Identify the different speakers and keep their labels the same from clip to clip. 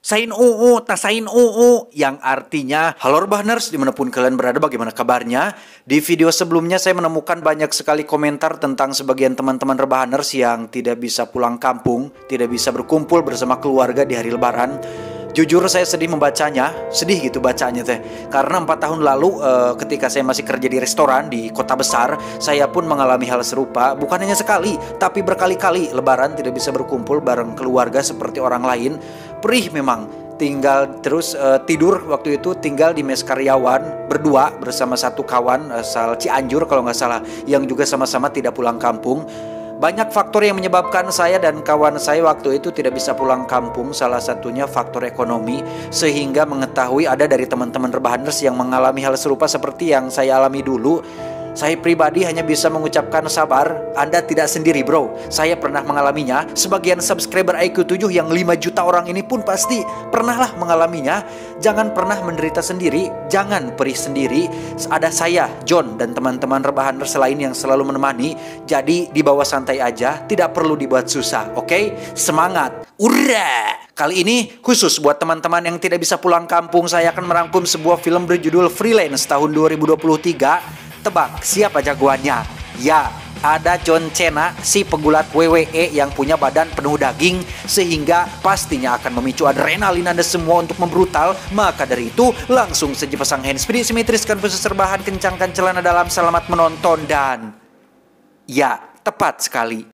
Speaker 1: Sain UU, tasain UU, yang artinya halo Rebahaners, dimanapun kalian berada, bagaimana kabarnya? Di video sebelumnya saya menemukan banyak sekali komentar tentang sebagian teman-teman Rebahaners yang tidak bisa pulang kampung, tidak bisa berkumpul bersama keluarga di hari Lebaran. Jujur saya sedih membacanya, sedih gitu bacanya teh. Karena 4 tahun lalu ketika saya masih kerja di restoran di kota besar, saya pun mengalami hal serupa. Bukan hanya sekali, tapi berkali-kali Lebaran tidak bisa berkumpul bareng keluarga seperti orang lain. Perih memang, tinggal terus tidur waktu itu tinggal di mes karyawan berdua bersama satu kawan asal Cianjur kalau nggak salah, yang juga sama-sama tidak pulang kampung. Banyak faktor yang menyebabkan saya dan kawan saya waktu itu tidak bisa pulang kampung. Salah satunya faktor ekonomi, sehingga mengetahui ada dari teman-teman Rebahaners yang mengalami hal serupa seperti yang saya alami dulu. Saya pribadi hanya bisa mengucapkan sabar, Anda tidak sendiri bro. Saya pernah mengalaminya. Sebagian subscriber IQ7 yang 5 juta orang ini pun pasti pernahlah mengalaminya. Jangan pernah menderita sendiri, jangan perih sendiri. Ada saya, John, dan teman-teman Rebahaners lain yang selalu menemani. Jadi dibawa santai aja, tidak perlu dibuat susah, oke? Semangat, ura! Kali ini khusus buat teman-teman yang tidak bisa pulang kampung, saya akan merangkum sebuah film berjudul Freelance tahun 2023. Tebak siapa jagoannya? Ya, ada John Cena, si pegulat WWE yang punya badan penuh daging, sehingga pastinya akan memicu adrenalin Anda semua untuk membrutal. Maka dari itu, langsung saja pasang handsfree, simetriskan khusus serbahan, kencangkan celana dalam, selamat menonton, dan ya, tepat sekali.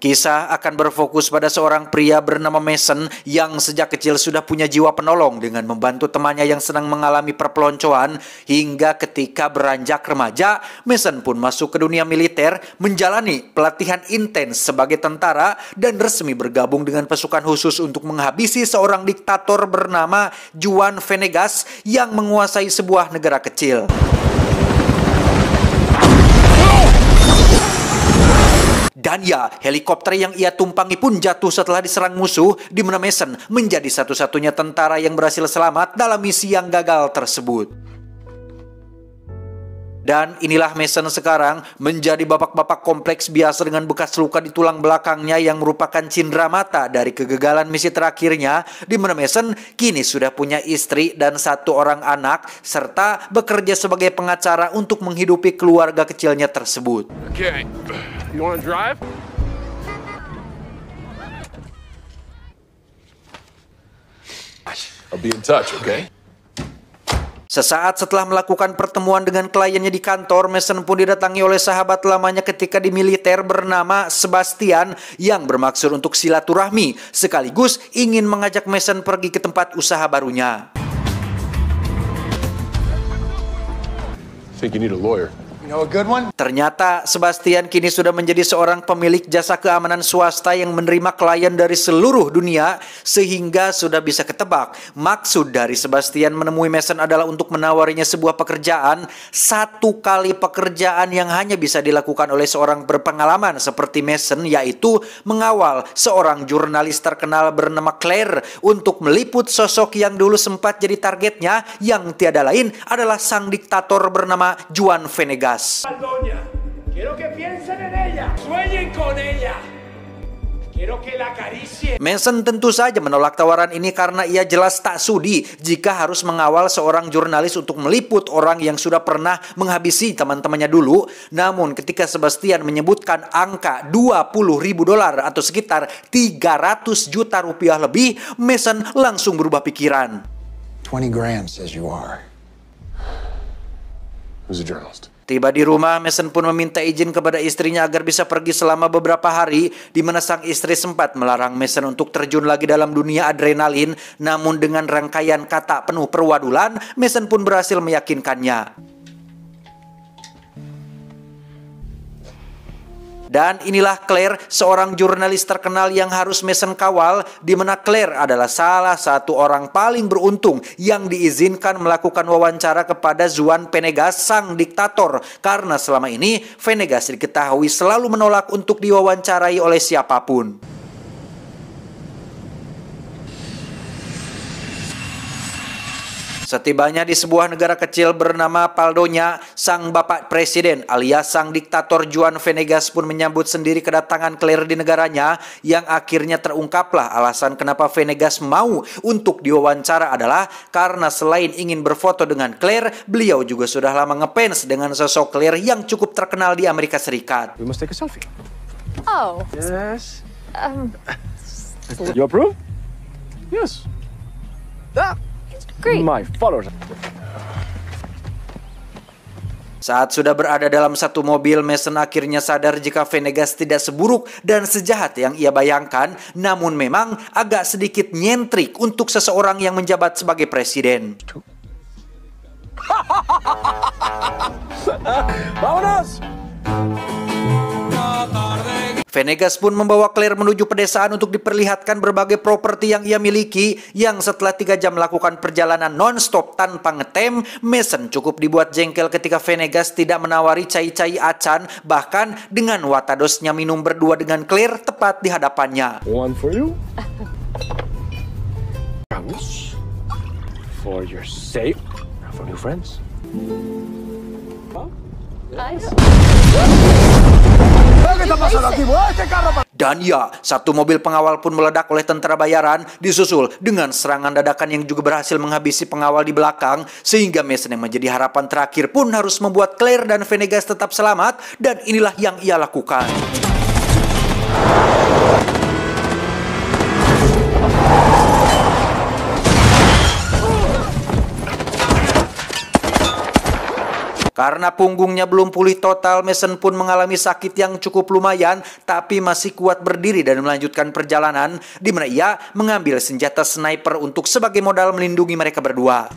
Speaker 1: Kisah akan berfokus pada seorang pria bernama Mason yang sejak kecil sudah punya jiwa penolong dengan membantu temannya yang sedang mengalami perpeloncoan. Hingga ketika beranjak remaja, Mason pun masuk ke dunia militer, menjalani pelatihan intens sebagai tentara, dan resmi bergabung dengan pasukan khusus untuk menghabisi seorang diktator bernama Juan Venegas yang menguasai sebuah negara kecil. Dan ya, helikopter yang ia tumpangi pun jatuh setelah diserang musuh, di mana Mason menjadi satu-satunya tentara yang berhasil selamat dalam misi yang gagal tersebut. Dan inilah Mason sekarang, menjadi bapak-bapak kompleks biasa dengan bekas luka di tulang belakangnya yang merupakan cindera mata dari kegagalan misi terakhirnya, di mana Mason kini sudah punya istri dan 1 orang anak, serta bekerja sebagai pengacara untuk menghidupi keluarga kecilnya tersebut.
Speaker 2: Okay, you wanna drive? I'll be in touch, okay?
Speaker 1: Sesaat setelah melakukan pertemuan dengan kliennya di kantor, Mason pun didatangi oleh sahabat lamanya ketika di militer bernama Sebastian yang bermaksud untuk silaturahmi, sekaligus ingin mengajak Mason pergi ke tempat usaha barunya.
Speaker 2: Think you need a lawyer.
Speaker 3: You know a good one?
Speaker 1: Ternyata Sebastian kini sudah menjadi seorang pemilik jasa keamanan swasta yang menerima klien dari seluruh dunia, sehingga sudah bisa ketebak maksud dari Sebastian menemui Mason adalah untuk menawarinya sebuah pekerjaan, 1 kali pekerjaan yang hanya bisa dilakukan oleh seorang berpengalaman seperti Mason, yaitu mengawal seorang jurnalis terkenal bernama Claire untuk meliput sosok yang dulu sempat jadi targetnya, yang tiada lain adalah sang diktator bernama Juan Venegas.
Speaker 4: Quiero que piensen en ella, sueñen con ella. Quiero que la acaricien.
Speaker 1: Mason tentu saja menolak tawaran ini karena ia jelas tak sudi jika harus mengawal seorang jurnalis untuk meliput orang yang sudah pernah menghabisi teman-temannya dulu. Namun ketika Sebastian menyebutkan angka $20.000 atau sekitar 300 juta rupiah lebih, Mason langsung berubah pikiran.
Speaker 3: 20 grand says you are.
Speaker 2: Who's a journalist?
Speaker 1: Tiba di rumah, Mason pun meminta izin kepada istrinya agar bisa pergi selama beberapa hari, di mana sang istri sempat melarang Mason untuk terjun lagi dalam dunia adrenalin. Namun dengan rangkaian kata penuh perwadulan, Mason pun berhasil meyakinkannya. Dan inilah Claire, seorang jurnalis terkenal yang harus Mason kawal, di mana Claire adalah salah satu orang paling beruntung yang diizinkan melakukan wawancara kepada Juan Venegas, sang diktator. Karena selama ini Venegas diketahui selalu menolak untuk diwawancarai oleh siapapun. Setibanya di sebuah negara kecil bernama Paldonya, sang bapak presiden alias sang diktator Juan Venegas pun menyambut sendiri kedatangan Claire di negaranya, yang akhirnya terungkaplah alasan kenapa Venegas mau untuk diwawancara adalah karena selain ingin berfoto dengan Claire, beliau juga sudah lama ngefans dengan sosok Claire yang cukup terkenal di Amerika Serikat.
Speaker 2: We must take a selfie.
Speaker 5: Oh.
Speaker 2: Yes. You approve? Yes.
Speaker 5: Great.
Speaker 2: My followers.
Speaker 1: Saat sudah berada dalam satu mobil, Mason akhirnya sadar jika Venegas tidak seburuk dan sejahat yang ia bayangkan, namun memang agak sedikit nyentrik untuk seseorang yang menjabat sebagai presiden.
Speaker 2: Vámonos!
Speaker 1: Venegas pun membawa Claire menuju pedesaan untuk diperlihatkan berbagai properti yang ia miliki, yang setelah 3 jam melakukan perjalanan non-stop tanpa ngetem, Mason cukup dibuat jengkel ketika Venegas tidak menawari cai-cai acan, bahkan dengan watadosnya minum berdua dengan Claire tepat di hadapannya.
Speaker 2: One for you. For your sake. For new friends.
Speaker 5: Nice.
Speaker 1: Dan ya, satu mobil pengawal pun meledak oleh tentara bayaran, disusul dengan serangan dadakan yang juga berhasil menghabisi pengawal di belakang, sehingga Mason yang menjadi harapan terakhir pun harus membuat Claire dan Venegas tetap selamat, dan inilah yang ia lakukan. Karena punggungnya belum pulih total, Mason pun mengalami sakit yang cukup lumayan, tapi masih kuat berdiri dan melanjutkan perjalanan, di mana ia mengambil senjata sniper untuk sebagai modal melindungi mereka berdua.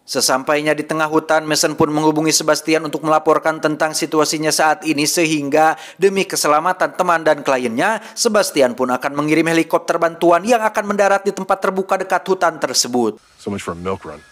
Speaker 1: Sesampainya di tengah hutan, Mason pun menghubungi Sebastian untuk melaporkan tentang situasinya saat ini, sehingga demi keselamatan teman dan kliennya, Sebastian pun akan mengirim helikopter bantuan yang akan mendarat di tempat terbuka dekat hutan tersebut.
Speaker 2: So much for a milk run.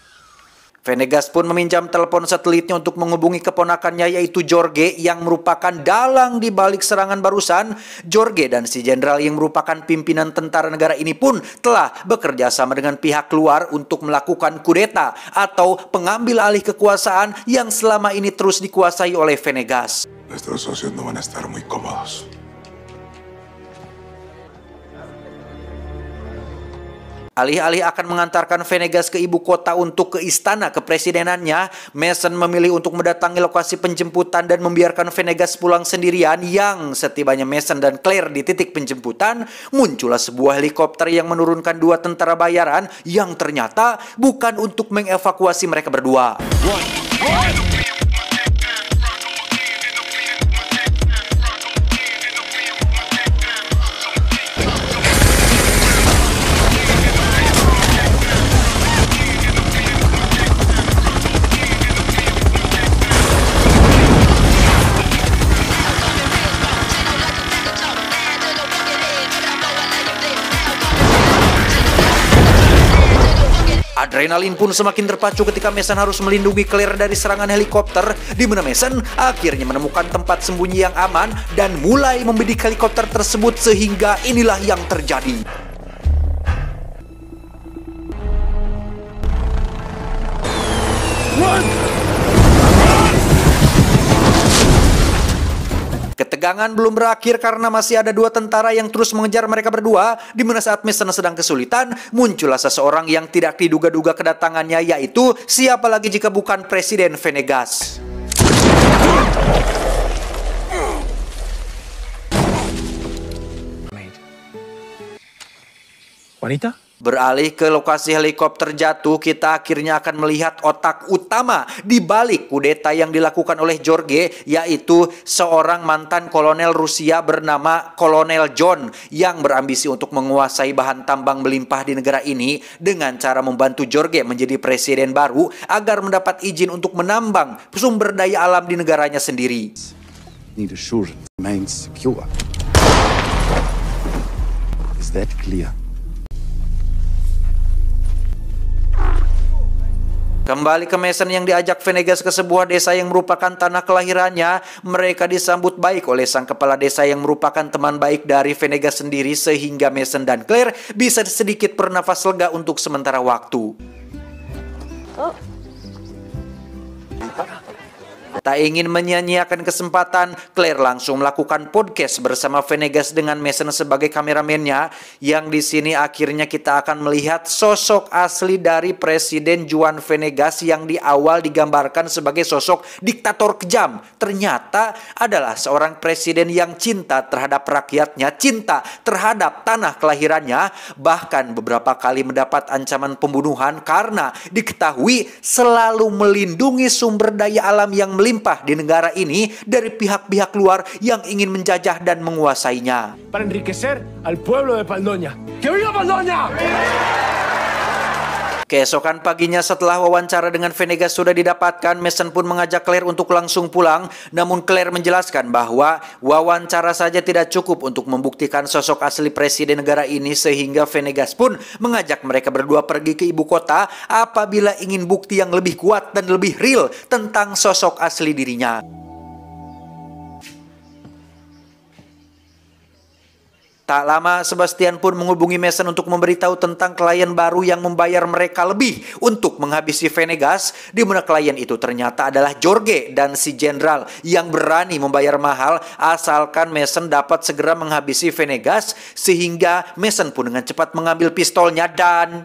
Speaker 1: Venegas pun meminjam telepon satelitnya untuk menghubungi keponakannya, yaitu Jorge, yang merupakan dalang di balik serangan barusan. Jorge dan si jenderal yang merupakan pimpinan tentara negara ini pun telah bekerja sama dengan pihak luar untuk melakukan kudeta atau pengambil alih kekuasaan yang selama ini terus dikuasai oleh Venegas.
Speaker 6: Nuestros socios no van a estar muy cómodos.
Speaker 1: Alih-alih akan mengantarkan Venegas ke ibu kota untuk ke istana kepresidenannya, Mason memilih untuk mendatangi lokasi penjemputan dan membiarkan Venegas pulang sendirian, yang setibanya Mason dan Claire di titik penjemputan, muncullah sebuah helikopter yang menurunkan 2 tentara bayaran yang ternyata bukan untuk mengevakuasi mereka berdua. Adrenalin pun semakin terpacu ketika Mason harus melindungi Claire dari serangan helikopter, di mana Mason akhirnya menemukan tempat sembunyi yang aman dan mulai membidik helikopter tersebut, sehingga inilah yang terjadi. Ketegangan belum berakhir karena masih ada 2 tentara yang terus mengejar mereka berdua, di mana saat Mason sedang kesulitan, muncullah seseorang yang tidak diduga-duga kedatangannya, yaitu siapa lagi jika bukan Presiden Venegas.
Speaker 2: Juanita?
Speaker 1: Beralih ke lokasi helikopter jatuh, kita akhirnya akan melihat otak utama di balik kudeta yang dilakukan oleh Jorge, yaitu seorang mantan kolonel Rusia bernama Kolonel John, yang berambisi untuk menguasai bahan tambang melimpah di negara ini dengan cara membantu Jorge menjadi presiden baru agar mendapat izin untuk menambang sumber daya alam di negaranya sendiri.
Speaker 7: Need assure remains secure. Is that clear?
Speaker 1: Kembali ke Mason yang diajak Venegas ke sebuah desa yang merupakan tanah kelahirannya, mereka disambut baik oleh sang kepala desa yang merupakan teman baik dari Venegas sendiri, sehingga Mason dan Claire bisa sedikit bernafas lega untuk sementara waktu. Tak ingin menyia-nyiakan kesempatan, Claire langsung melakukan podcast bersama Venegas dengan Mason sebagai kameramennya, yang di sini akhirnya kita akan melihat sosok asli dari Presiden Juan Venegas yang di awal digambarkan sebagai sosok diktator kejam. Ternyata adalah seorang presiden yang cinta terhadap rakyatnya, cinta terhadap tanah kelahirannya, bahkan beberapa kali mendapat ancaman pembunuhan karena diketahui selalu melindungi sumber daya alam yang melimpah di negara ini dari pihak-pihak luar yang ingin menjajah dan menguasainya.
Speaker 4: Para enriquecer al pueblo de Paldoña. ¡Que viva Paldoña!
Speaker 1: Keesokan paginya setelah wawancara dengan Venegas sudah didapatkan, Mason pun mengajak Claire untuk langsung pulang. Namun Claire menjelaskan bahwa wawancara saja tidak cukup untuk membuktikan sosok asli presiden negara ini, sehingga Venegas pun mengajak mereka berdua pergi ke ibu kota apabila ingin bukti yang lebih kuat dan lebih real tentang sosok asli dirinya. Tak lama, Sebastian pun menghubungi Mason untuk memberitahu tentang klien baru yang membayar mereka lebih untuk menghabisi Venegas, di mana klien itu ternyata adalah Jorge dan si Jenderal yang berani membayar mahal asalkan Mason dapat segera menghabisi Venegas, sehingga Mason pun dengan cepat mengambil pistolnya dan...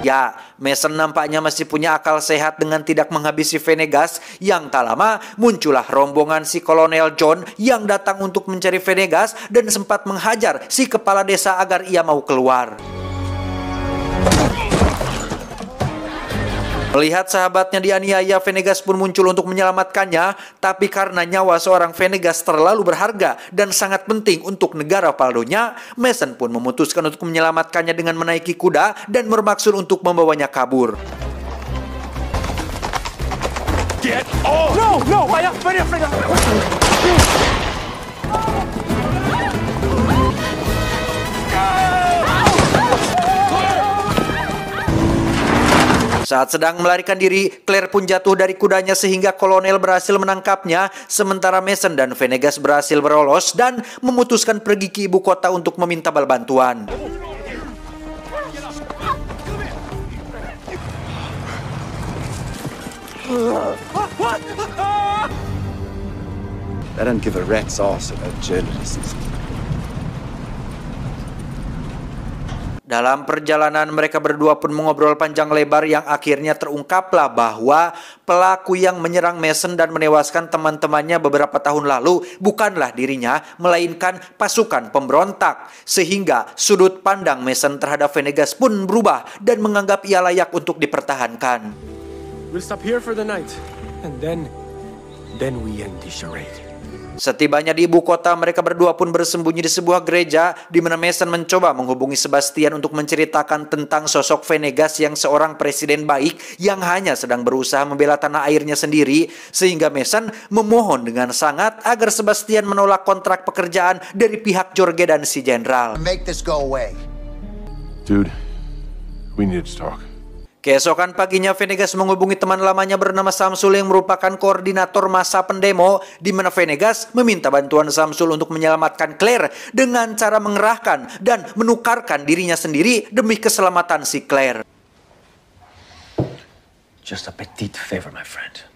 Speaker 1: Ya, Mason nampaknya masih punya akal sehat dengan tidak menghabisi Venegas. Yang tak lama muncullah rombongan si Kolonel John yang datang untuk mencari Venegas dan sempat menghajar si kepala desa agar ia mau keluar. Melihat sahabatnya dianiaya, Venegas pun muncul untuk menyelamatkannya. Tapi karena nyawa seorang Venegas terlalu berharga dan sangat penting untuk negara Paldoña, Mason pun memutuskan untuk menyelamatkannya dengan menaiki kuda dan bermaksud untuk membawanya kabur.
Speaker 4: Get off! No, vaya, Venegas.
Speaker 1: Saat sedang melarikan diri, Claire pun jatuh dari kudanya sehingga kolonel berhasil menangkapnya, sementara Mason dan Venegas berhasil berlolos dan memutuskan pergi ke ibu kota untuk meminta bantuan.
Speaker 7: I don't give a rat's ass about journalists.
Speaker 1: Dalam perjalanan, mereka berdua pun mengobrol panjang lebar yang akhirnya terungkaplah bahwa pelaku yang menyerang Mason dan menewaskan teman-temannya beberapa tahun lalu bukanlah dirinya, melainkan pasukan pemberontak. Sehingga sudut pandang Mason terhadap Venegas pun berubah dan menganggap ia layak untuk dipertahankan.
Speaker 4: We'll stop here for the night, and then we end this charade.
Speaker 1: Setibanya di ibu kota, mereka berdua pun bersembunyi di sebuah gereja, di mana Mason mencoba menghubungi Sebastian untuk menceritakan tentang sosok Venegas yang seorang presiden baik yang hanya sedang berusaha membela tanah airnya sendiri, sehingga Mason memohon dengan sangat agar Sebastian menolak kontrak pekerjaan dari pihak Jorge dan si Jenderal.
Speaker 3: Make this go away.
Speaker 2: Dude, we need to talk.
Speaker 1: Keesokan paginya, Venegas menghubungi teman lamanya bernama Samsul yang merupakan koordinator massa pendemo, di mana Venegas meminta bantuan Samsul untuk menyelamatkan Claire dengan cara mengerahkan dan menukarkan dirinya sendiri demi keselamatan si Claire.
Speaker 2: Just a petite favor, my friend.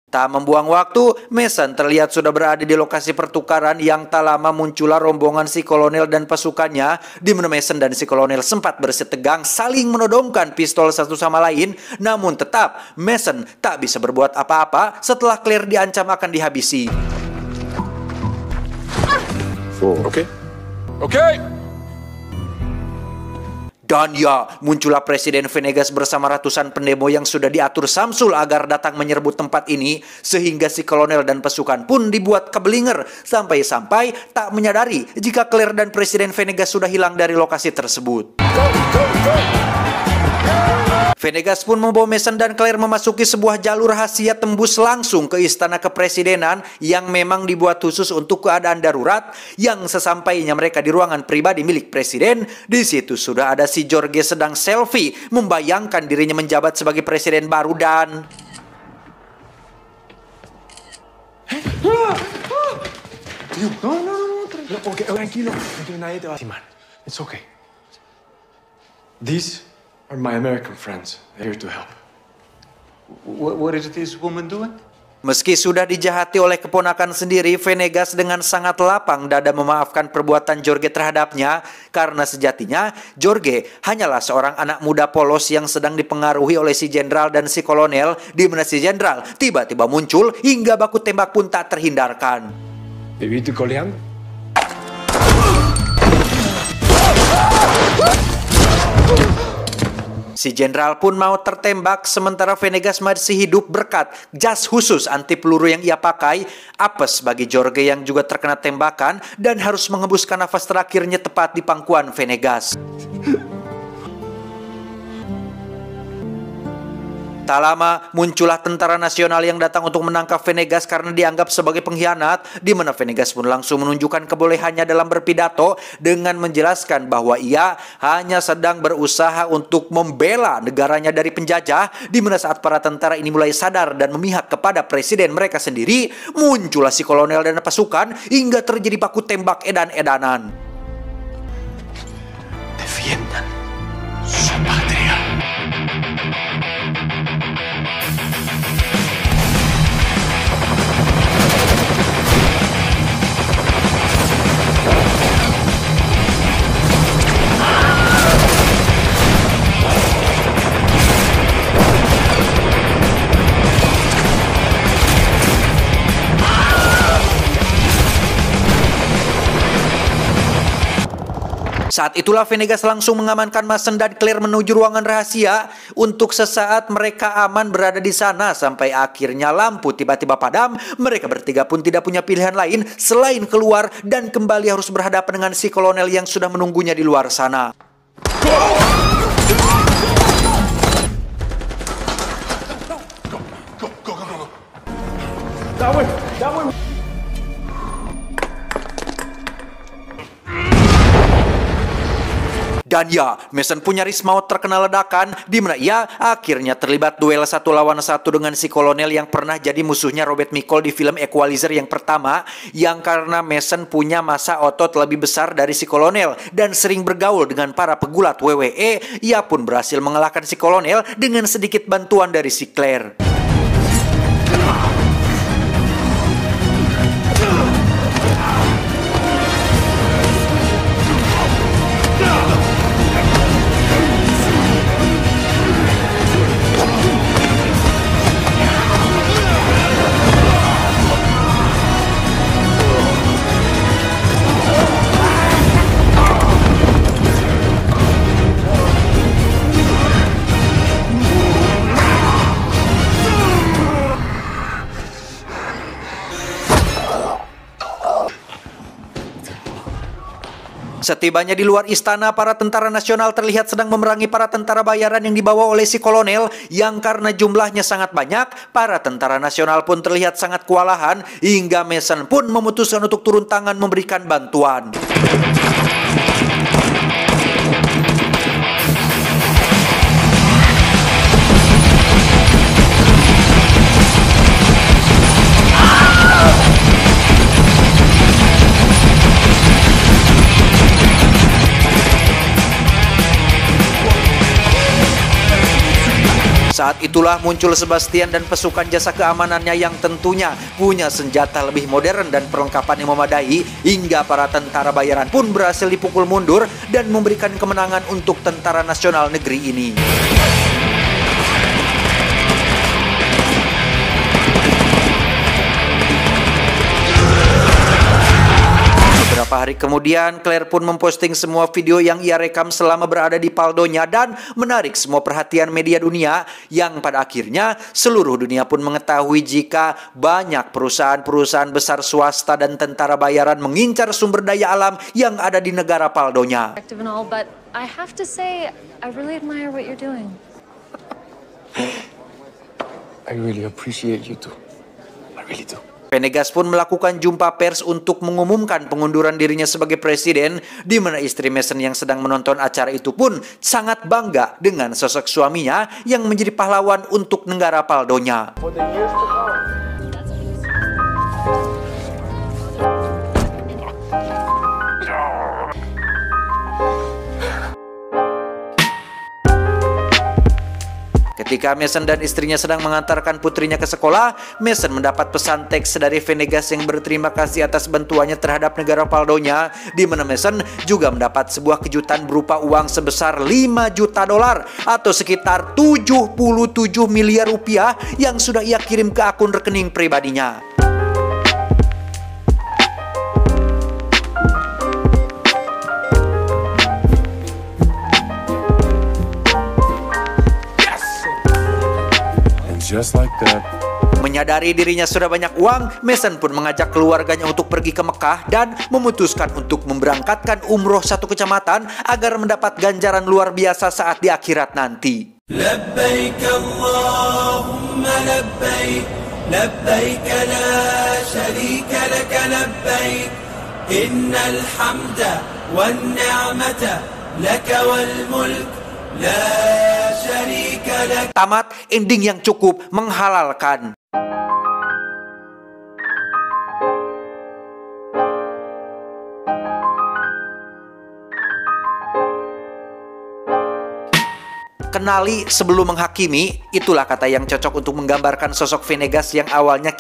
Speaker 1: Tak membuang waktu, Mason terlihat sudah berada di lokasi pertukaran yang tak lama muncullah rombongan si kolonel dan pasukannya, di mana Mason dan si kolonel sempat bersitegang saling menodongkan pistol satu sama lain. Namun tetap Mason tak bisa berbuat apa-apa setelah Claire diancam akan dihabisi.
Speaker 2: Okay.
Speaker 1: Dan ya, muncullah Presiden Venegas bersama ratusan pendemo yang sudah diatur Samsul agar datang menyerbu tempat ini, sehingga si kolonel dan pasukan pun dibuat kebelinger sampai-sampai tak menyadari jika Claire dan Presiden Venegas sudah hilang dari lokasi tersebut. Venegas pun membawa Mason dan Claire memasuki sebuah jalur rahasia tembus langsung ke istana kepresidenan yang memang dibuat khusus untuk keadaan darurat. Yang sesampainya mereka di ruangan pribadi milik presiden, di situ sudah ada si Jorge sedang selfie membayangkan dirinya menjabat sebagai presiden baru dan
Speaker 4: Tranquilo, nadie te va a lastimar. It's okay. These are my American friends. They're here to help.
Speaker 8: What is this woman doing?
Speaker 1: meski sudah dijahati oleh keponakan sendiri, Venegas dengan sangat lapang dada memaafkan perbuatan Jorge terhadapnya karena sejatinya Jorge hanyalah seorang anak muda polos yang sedang dipengaruhi oleh si jenderal dan si kolonel, di mana si jenderal tiba-tiba muncul hingga baku tembak pun tak terhindarkan.
Speaker 4: ¿Te viste coleando?
Speaker 1: Si jenderal pun mau tertembak sementara Venegas masih hidup berkat jas khusus anti peluru yang ia pakai. Apes bagi Jorge yang juga terkena tembakan dan harus mengembuskan nafas terakhirnya tepat di pangkuan Venegas. Tak lama muncullah tentara nasional yang datang untuk menangkap Venegas karena dianggap sebagai pengkhianat, di mana Venegas pun langsung menunjukkan kebolehannya dalam berpidato dengan menjelaskan bahwa ia hanya sedang berusaha untuk membela negaranya dari penjajah, di mana saat para tentara ini mulai sadar dan memihak kepada presiden mereka sendiri, muncullah si kolonel dan pasukan hingga terjadi baku tembak edan-edanan.
Speaker 4: Defiendan su patria.
Speaker 1: Saat itulah Venegas langsung mengamankan Mason dan Claire menuju ruangan rahasia. Untuk sesaat mereka aman berada di sana sampai akhirnya lampu tiba-tiba padam. Mereka bertiga pun tidak punya pilihan lain selain keluar dan kembali harus berhadapan dengan si kolonel yang sudah menunggunya di luar sana. Dan ya, Mason pun nyaris mau terkena ledakan, di mana ia akhirnya terlibat duel 1 lawan 1 dengan si kolonel yang pernah jadi musuhnya Robert Michael di film Equalizer yang pertama, yang karena Mason punya massa otot lebih besar dari si kolonel dan sering bergaul dengan para pegulat WWE, ia pun berhasil mengalahkan si kolonel dengan sedikit bantuan dari si Claire. Setibanya di luar istana, para tentara nasional terlihat sedang memerangi para tentara bayaran yang dibawa oleh si kolonel, yang karena jumlahnya sangat banyak, para tentara nasional pun terlihat sangat kewalahan, hingga Mason pun memutuskan untuk turun tangan memberikan bantuan. Saat itulah muncul Sebastian dan pasukan jasa keamanannya yang tentunya punya senjata lebih modern dan perlengkapan yang memadai, hingga para tentara bayaran pun berhasil dipukul mundur dan memberikan kemenangan untuk tentara nasional negeri ini. Beberapa hari kemudian, Claire pun memposting semua video yang ia rekam selama berada di Paldonya dan menarik semua perhatian media dunia, yang pada akhirnya seluruh dunia pun mengetahui jika banyak perusahaan-perusahaan besar swasta dan tentara bayaran mengincar sumber daya alam yang ada di negara Paldonya.
Speaker 5: But I have to say, I really admire what you're doing.
Speaker 3: I really appreciate you too. I really do.
Speaker 1: Venegas pun melakukan jumpa pers untuk mengumumkan pengunduran dirinya sebagai presiden, di mana istri Mason yang sedang menonton acara itu pun sangat bangga dengan sosok suaminya yang menjadi pahlawan untuk negara Paldonya. Ketika Mason dan istrinya sedang mengantarkan putrinya ke sekolah, Mason mendapat pesan teks dari Venegas yang berterima kasih atas bantuannya terhadap negara Paldonya, di mana Mason juga mendapat sebuah kejutan berupa uang sebesar 5 juta dolar atau sekitar 77 miliar rupiah yang sudah ia kirim ke akun rekening pribadinya.
Speaker 2: Just like that.
Speaker 1: Menyadari dirinya sudah banyak uang, Mason pun mengajak keluarganya untuk pergi ke Mekah dan memutuskan untuk memberangkatkan umroh satu kecamatan agar mendapat ganjaran luar biasa saat di akhirat nanti.
Speaker 9: Labbaik Allahumma labbaik, labbaik la syarika laka labbaik, innal hamda wan ni'mata laka wal mulk la syarika lak.
Speaker 1: Tamat ending yang cukup menghalalkan. Kenali sebelum menghakimi, itulah kata yang cocok untuk menggambarkan sosok Venegas yang awalnya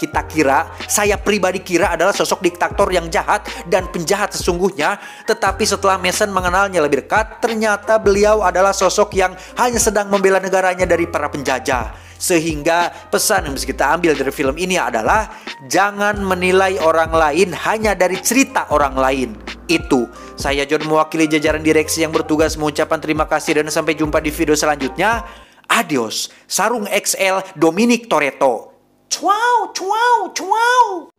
Speaker 1: saya pribadi kira adalah sosok diktator yang jahat dan penjahat sesungguhnya. Tetapi setelah Mason mengenalnya lebih dekat, ternyata beliau adalah sosok yang hanya sedang membela negaranya dari para penjajah. Sehingga pesan yang bisa kita ambil dari film ini adalah jangan menilai orang lain hanya dari cerita orang lain. Itu, saya John mewakili jajaran direksi yang bertugas mengucapkan terima kasih dan sampai jumpa di video selanjutnya. Adios, Sarung XL Dominic Toretto. Cuau, cuau, cuau.